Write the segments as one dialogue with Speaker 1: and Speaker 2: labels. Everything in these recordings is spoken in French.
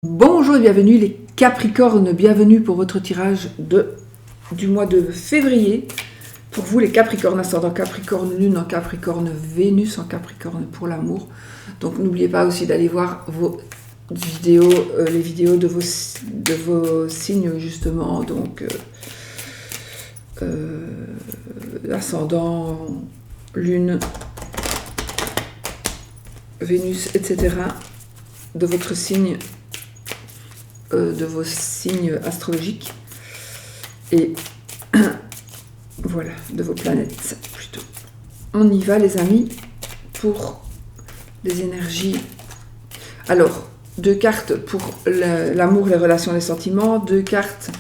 Speaker 1: Bonjour et bienvenue les Capricornes, bienvenue pour votre tirage du mois de février. Pour vous les Capricornes, ascendant Capricorne, Lune en Capricorne, Vénus en Capricorne pour l'amour. Donc n'oubliez pas aussi d'aller voir vos vidéos, les vidéos de vos signes justement, donc ascendant, Lune, Vénus, etc. de votre signe. De vos signes astrologiques et voilà, de vos planètes plutôt. On y va les amis pour les énergies. Alors, 2 cartes pour l'amour, les relations, les sentiments, 2 cartes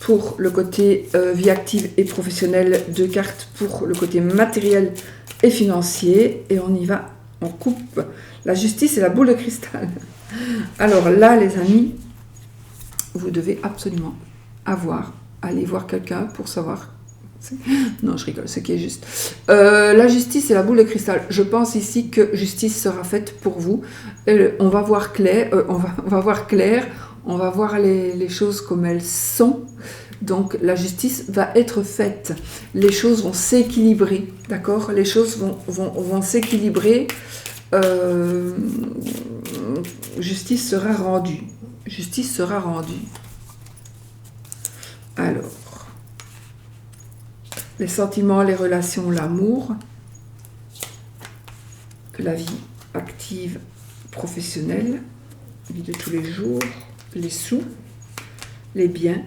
Speaker 1: pour le côté vie active et professionnelle, 2 cartes pour le côté matériel et financier, et on y va, on coupe la justice et la boule de cristal. Alors là les amis, vous devez absolument aller voir quelqu'un pour savoir. Non, je rigole, ce qui est juste. La justice et la boule de cristal. Je pense ici que justice sera faite pour vous. On va voir clair, on va voir les choses comme elles sont. Donc la justice va être faite. Les choses vont s'équilibrer, d'accord ? Les choses vont s'équilibrer. Justice sera rendue. Justice sera rendue. Alors, les sentiments, les relations, l'amour, la vie active, professionnelle, vie de tous les jours, les sous, les biens,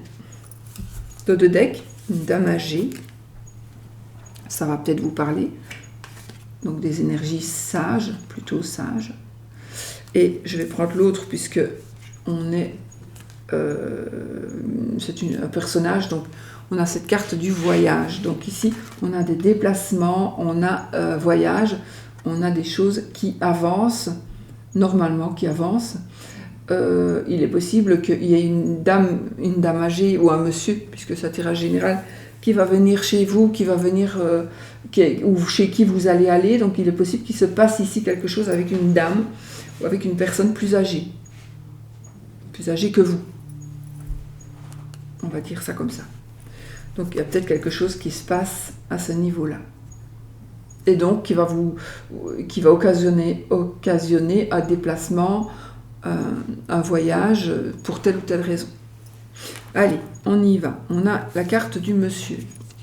Speaker 1: dos de deck, une dame âgée, ça va peut-être vous parler, donc des énergies sages, plutôt sages, et je vais prendre l'autre puisque c'est un personnage, donc on a cette carte du voyage. Donc ici, on a des déplacements, on a voyage, on a des choses qui avancent, normalement qui avancent. Il est possible qu'il y ait une dame âgée ou un monsieur, puisque c'est un tirage général, qui va venir chez vous, qui va venir, ou chez qui vous allez aller. Donc il est possible qu'il se passe ici quelque chose avec une dame ou avec une personne plus âgée que vous. On va dire ça comme ça. Donc il y a peut-être quelque chose qui se passe à ce niveau-là. Et donc qui va occasionner un déplacement, un voyage pour telle ou telle raison. Allez, on y va. On a la carte du monsieur,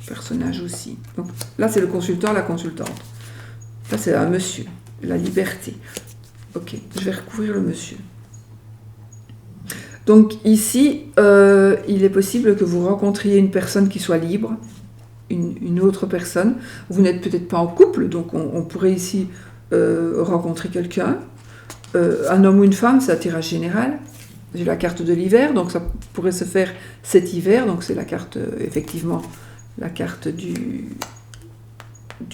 Speaker 1: personnage aussi. Donc là c'est le consultant, la consultante. Là c'est un monsieur, la liberté. Ok, je vais recouvrir le monsieur. Donc ici, il est possible que vous rencontriez une personne qui soit libre, une autre personne. Vous n'êtes peut-être pas en couple, donc on pourrait ici rencontrer quelqu'un. Un homme ou une femme, c'est un tirage général. J'ai la carte de l'hiver, donc ça pourrait se faire cet hiver. Donc c'est la carte, effectivement, la carte du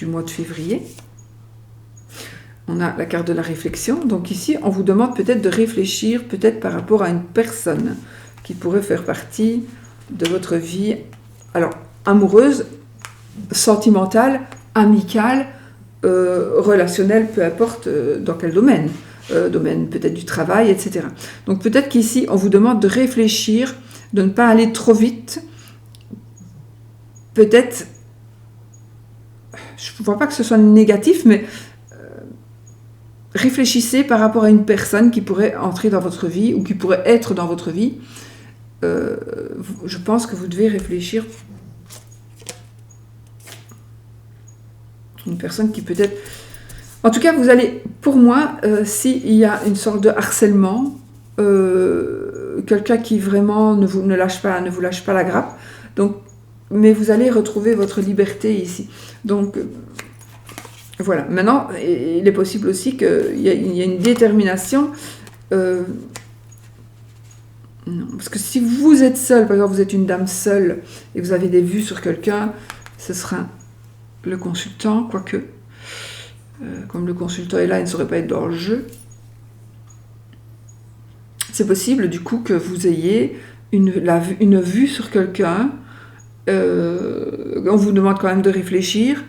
Speaker 1: mois de février. On a la carte de la réflexion. Donc ici, on vous demande peut-être de réfléchir, peut-être par rapport à une personne qui pourrait faire partie de votre vie, alors amoureuse, sentimentale, amicale, relationnelle, peu importe dans quel domaine. Domaine peut-être du travail, etc. Donc peut-être qu'ici, on vous demande de réfléchir, de ne pas aller trop vite. Peut-être, je ne vois pas que ce soit négatif, mais réfléchissez par rapport à une personne qui pourrait entrer dans votre vie ou qui pourrait être dans votre vie. Je pense que vous devez réfléchir. Une personne qui peut-être... En tout cas, vous allez, pour moi, s'il y a une sorte de harcèlement, quelqu'un qui vraiment ne vous lâche pas la grappe, donc, mais vous allez retrouver votre liberté ici. Donc... Voilà, maintenant, il est possible aussi qu'il y ait une détermination. Non, parce que si vous êtes seul, par exemple, vous êtes une dame seule et vous avez des vues sur quelqu'un, ce sera le consultant, quoique, comme le consultant est là, il ne saurait pas être dans le jeu. C'est possible, du coup, que vous ayez une vue sur quelqu'un. On vous demande quand même de réfléchir.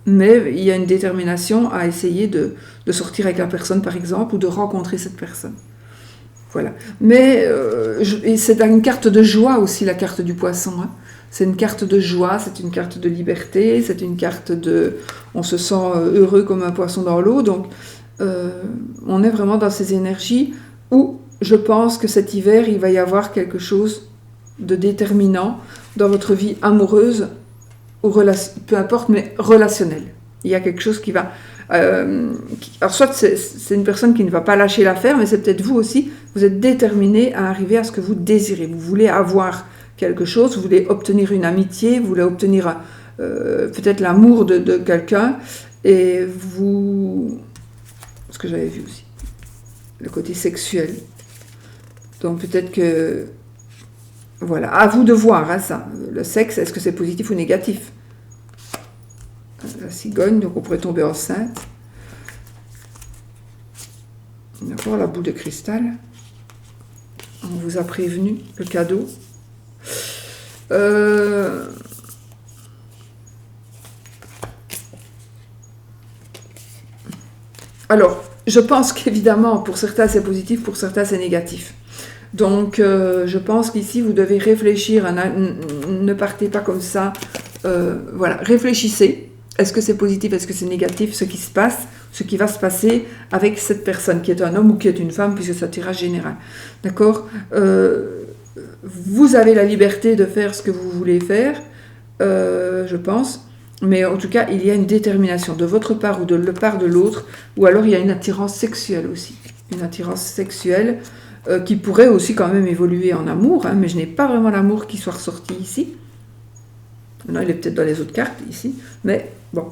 Speaker 1: Mais il y a une détermination à essayer de sortir avec la personne, par exemple, ou de rencontrer cette personne. Voilà. Mais et c'est une carte de joie aussi, la carte du poisson. Hein. C'est une carte de joie, c'est une carte de liberté, c'est une carte de... On se sent heureux comme un poisson dans l'eau. Donc, on est vraiment dans ces énergies où je pense que cet hiver, il va y avoir quelque chose de déterminant dans votre vie amoureuse ou peu importe, mais relationnelle. Il y a quelque chose qui va... alors soit c'est une personne qui ne va pas lâcher l'affaire, mais c'est peut-être vous aussi, vous êtes déterminé à arriver à ce que vous désirez. Vous voulez avoir quelque chose, vous voulez obtenir une amitié, vous voulez obtenir peut-être l'amour de quelqu'un, et vous... Ce que j'avais vu aussi, le côté sexuel. Donc peut-être que... Voilà, à vous de voir hein, ça. Le sexe, est-ce que c'est positif ou négatif? La cigogne, donc on pourrait tomber enceinte. D'accord, la boule de cristal. On vous a prévenu, le cadeau. Alors, je pense qu'évidemment, pour certains c'est positif, pour certains c'est négatif. Donc, je pense qu'ici, vous devez réfléchir, ne partez pas comme ça. Voilà, réfléchissez. Est-ce que c'est positif, est-ce que c'est négatif, ce qui se passe, ce qui va se passer avec cette personne, qui est un homme ou qui est une femme, puisque c'est un tirage général. D'accord vous avez la liberté de faire ce que vous voulez faire, je pense. Mais en tout cas, il y a une détermination de votre part ou de la part de l'autre, ou alors il y a une attirance sexuelle aussi. Une attirance sexuelle qui pourrait aussi quand même évoluer en amour, hein, mais je n'ai pas vraiment l'amour qui soit ressorti ici. Non, il est peut-être dans les autres cartes ici, mais bon.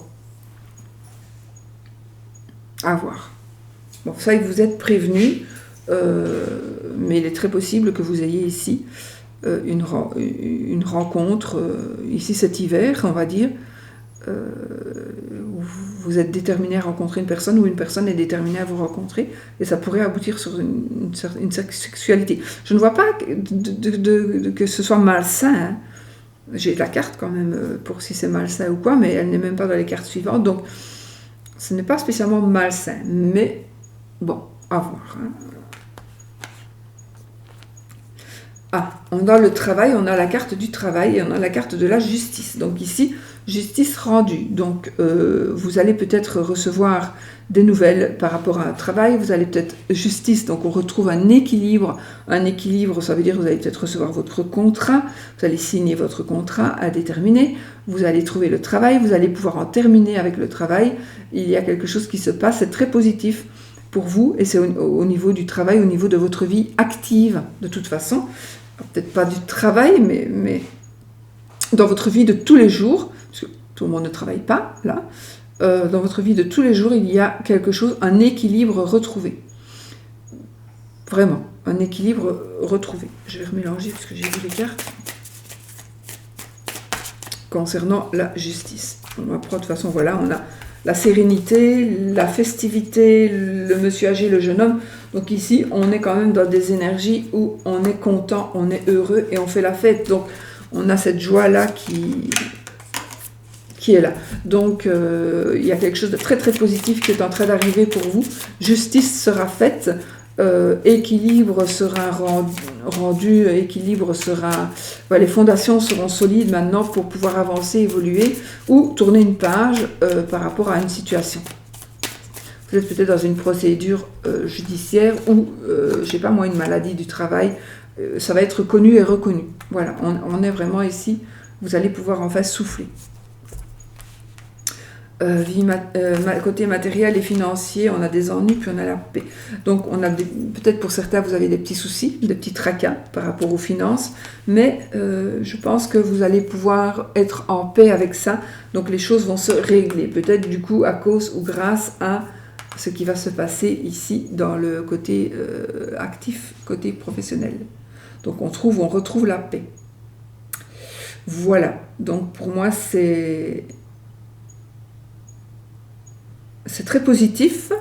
Speaker 1: À voir. Bon, ça, vous êtes prévenu, mais il est très possible que vous ayez ici une rencontre, ici cet hiver, on va dire, où vous êtes déterminé à rencontrer une personne ou une personne est déterminée à vous rencontrer et ça pourrait aboutir sur une sexualité. Je ne vois pas que ce soit malsain. Hein. J'ai la carte quand même pour si c'est malsain ou quoi, mais elle n'est même pas dans les cartes suivantes. Donc, ce n'est pas spécialement malsain. Mais, bon, à voir. Hein. Ah, on a le travail, on a la carte du travail et on a la carte de la justice. Donc ici, justice rendue. Donc vous allez peut-être recevoir des nouvelles par rapport à un travail, vous allez peut-être justice, donc on retrouve un équilibre. Un équilibre, ça veut dire que vous allez peut-être recevoir votre contrat, vous allez signer votre contrat à déterminer, vous allez trouver le travail, vous allez pouvoir en terminer avec le travail. Il y a quelque chose qui se passe, c'est très positif pour vous et c'est au niveau du travail, au niveau de votre vie active de toute façon. Peut-être pas du travail, mais dans votre vie de tous les jours, parce que tout le monde ne travaille pas, là, dans votre vie de tous les jours, il y a quelque chose, un équilibre retrouvé. Vraiment, un équilibre retrouvé. Je vais remélanger parce que j'ai vu les cartes. Concernant la justice. On va prendre, de toute façon, voilà, on a la sérénité, la festivité, le monsieur âgé, le jeune homme. Donc ici, on est quand même dans des énergies où on est content, on est heureux et on fait la fête. Donc, on a cette joie-là qui est là. Donc, il y a quelque chose de très très positif qui est en train d'arriver pour vous. Justice sera faite, équilibre sera rendu, équilibre sera... Voilà, les fondations seront solides maintenant pour pouvoir avancer, évoluer ou tourner une page par rapport à une situation. Vous êtes peut-être dans une procédure judiciaire ou, je ne sais pas moi, une maladie du travail. Ça va être connu et reconnu. Voilà, on est vraiment ici. Vous allez pouvoir enfin souffler. Côté matériel et financier, on a des ennuis, puis on a la paix. Donc, on a peut-être pour certains, vous avez des petits soucis, des petits tracas par rapport aux finances, mais je pense que vous allez pouvoir être en paix avec ça. Donc, les choses vont se régler. Peut-être du coup à cause ou grâce à ce qui va se passer ici dans le côté actif, côté professionnel. Donc, on retrouve la paix. Voilà. Donc, pour moi, c'est très positif.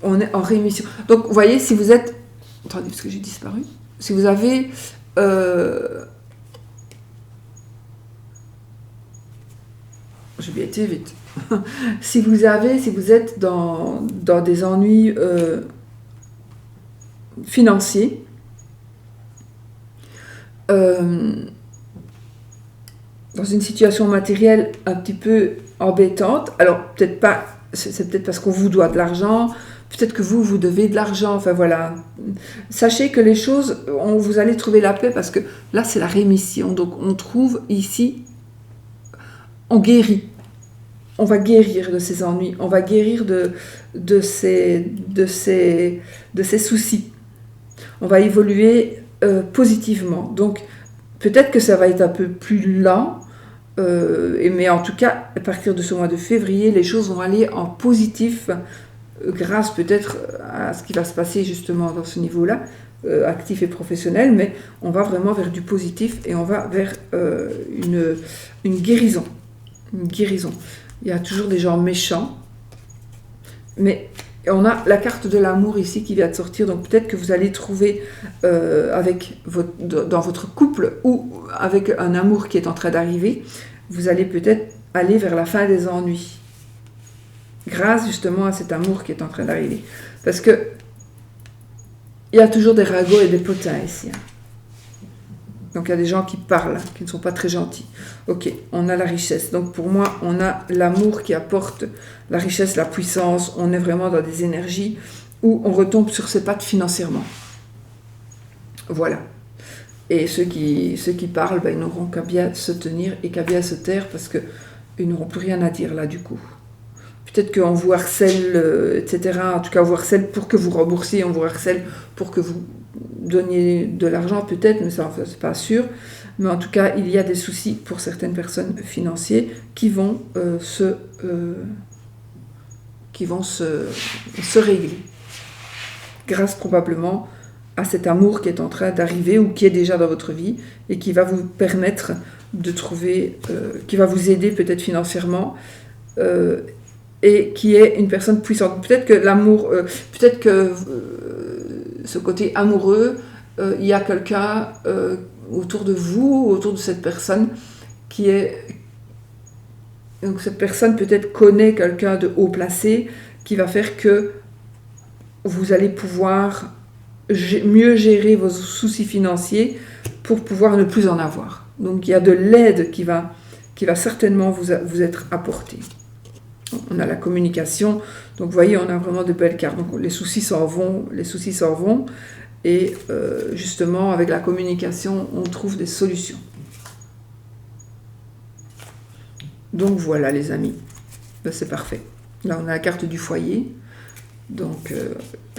Speaker 1: On est en rémission. Donc, vous voyez, si vous êtes... Attendez, parce que j'ai disparu. Si vous avez... J'ai bien été vite. si vous êtes dans des ennuis financier. Dans une situation matérielle un petit peu embêtante. Alors, peut-être pas, c'est peut-être parce qu'on vous doit de l'argent, peut-être que vous devez de l'argent, enfin voilà. Sachez que les choses, vous allez trouver la paix parce que là, c'est la rémission. Donc, on trouve ici, on guérit. On va guérir de ces ennuis, on va guérir de ces soucis. On va évoluer positivement. Donc, peut-être que ça va être un peu plus lent, mais en tout cas, à partir de ce mois de février, les choses vont aller en positif, grâce peut-être à ce qui va se passer justement dans ce niveau-là, actif et professionnel, mais on va vraiment vers du positif et on va vers une guérison. Une guérison. Il y a toujours des gens méchants, mais on a la carte de l'amour ici qui vient de sortir, donc peut-être que vous allez trouver dans votre couple ou avec un amour qui est en train d'arriver, vous allez peut-être aller vers la fin des ennuis, grâce justement à cet amour qui est en train d'arriver. Parce que il y a toujours des ragots et des potins ici. Donc il y a des gens qui parlent, qui ne sont pas très gentils. Ok, on a la richesse. Donc pour moi, on a l'amour qui apporte la richesse, la puissance. On est vraiment dans des énergies où on retombe sur ses pattes financièrement. Voilà. Et ceux qui parlent, ils n'auront qu'à bien se tenir et qu'à bien se taire parce qu'ils n'auront plus rien à dire là du coup. Peut-être qu'on vous harcèle, etc. En tout cas, on vous harcèle pour que vous remboursiez, on vous harcèle pour que vous donniez de l'argent peut-être, mais ça, c'est pas sûr. Mais en tout cas, il y a des soucis pour certaines personnes financiers qui vont se régler. Grâce probablement à cet amour qui est en train d'arriver ou qui est déjà dans votre vie et qui va vous permettre de trouver, qui va vous aider peut-être financièrement et qui est une personne puissante. Peut-être que l'amour, peut-être que ce côté amoureux, il y a quelqu'un autour de vous, autour de cette personne qui est... Donc cette personne peut-être connaît quelqu'un de haut placé qui va faire que vous allez pouvoir mieux gérer vos soucis financiers pour pouvoir ne plus en avoir. Donc il y a de l'aide qui va certainement vous être apportée. On a la communication, donc vous voyez, on a vraiment de belles cartes. Donc les soucis s'en vont, et justement avec la communication, on trouve des solutions. Donc voilà les amis, c'est parfait. Là on a la carte du foyer, donc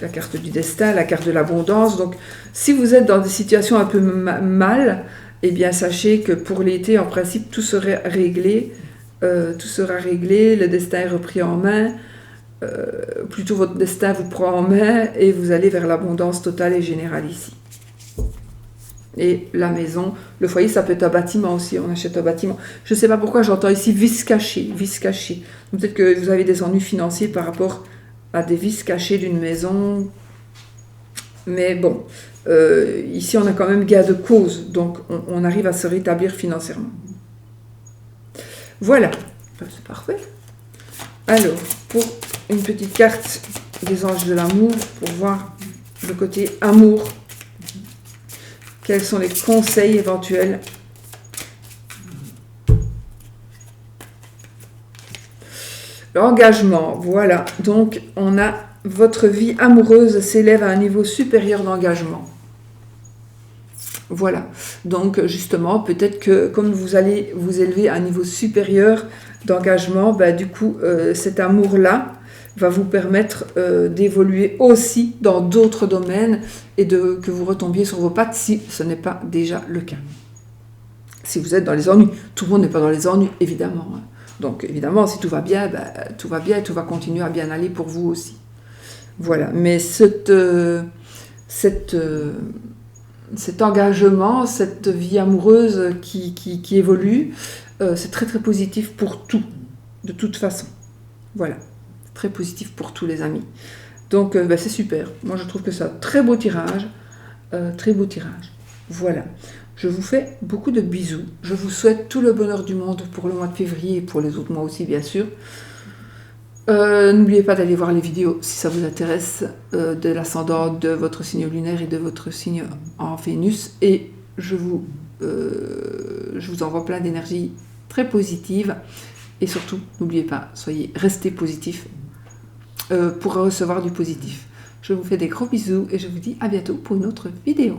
Speaker 1: la carte du destin, la carte de l'abondance. Donc si vous êtes dans des situations un peu mal, eh bien sachez que pour l'été, en principe, tout serait réglé. Tout sera réglé, le destin est repris en main, plutôt votre destin vous prend en main et vous allez vers l'abondance totale et générale ici. Et la maison, le foyer, ça peut être un bâtiment aussi, on achète un bâtiment. Je ne sais pas pourquoi j'entends ici vice caché. Peut-être que vous avez des ennuis financiers par rapport à des vices cachés d'une maison, mais bon, ici on a quand même gain de cause, donc on arrive à se rétablir financièrement. Voilà, c'est parfait. Alors, pour une petite carte des anges de l'amour, pour voir le côté amour, quels sont les conseils éventuels? L'engagement, voilà. Donc, on a votre vie amoureuse s'élève à un niveau supérieur d'engagement. Voilà, donc justement, peut-être que comme vous allez vous élever à un niveau supérieur d'engagement, du coup, cet amour-là va vous permettre d'évoluer aussi dans d'autres domaines et que vous retombiez sur vos pattes si ce n'est pas déjà le cas. Si vous êtes dans les ennuis, tout le monde n'est pas dans les ennuis, évidemment. Donc évidemment, si tout va bien, tout va bien et tout va continuer à bien aller pour vous aussi. Voilà, mais cet engagement, cette vie amoureuse qui évolue, c'est très très positif pour tout, de toute façon. Voilà, très positif pour tous les amis. Donc c'est super. Moi je trouve que c'est un très beau tirage, Voilà. Je vous fais beaucoup de bisous. Je vous souhaite tout le bonheur du monde pour le mois de février et pour les autres mois aussi, bien sûr. N'oubliez pas d'aller voir les vidéos si ça vous intéresse de l'ascendant, de votre signe lunaire et de votre signe en Vénus. Et je vous envoie plein d'énergie très positive. Et surtout, n'oubliez pas, restez positif pour recevoir du positif. Je vous fais des gros bisous et je vous dis à bientôt pour une autre vidéo.